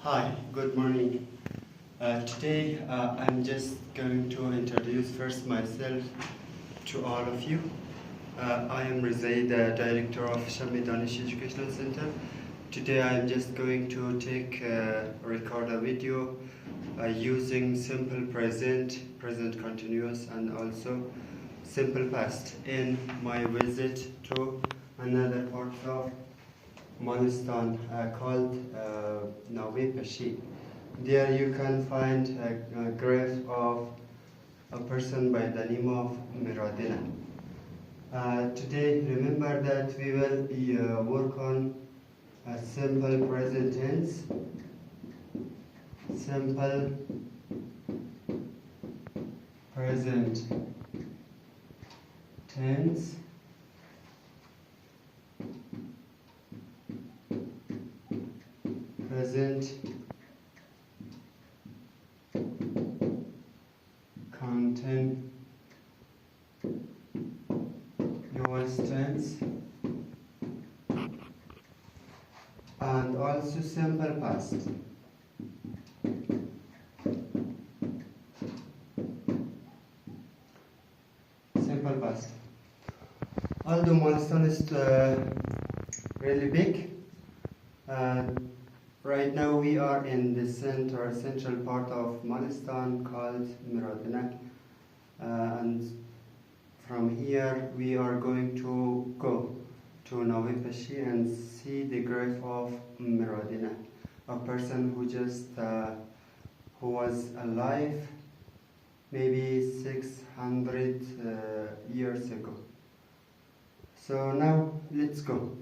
Hi, good morning. Today I'm just going to introduce first myself to all of you. I am Rezaid, Director of Shami Danish Educational Center. Today I'm just going to record a video using simple present, present continuous, and also simple past in my visit to another part of Monistan called Nawi Pashi. There you can find a grave of a person by the name of Miradina. Today, remember that we will work on a simple present tense, simple present tense, present continuous tense, and also simple past. Simple past. Although Monistan is really big, right now we are in the central part of Monistan called Miradina, and from here we are going to go to Nawi Pashi and see the grave of Miradina, a person who was alive maybe 600 years ago. So now let's go.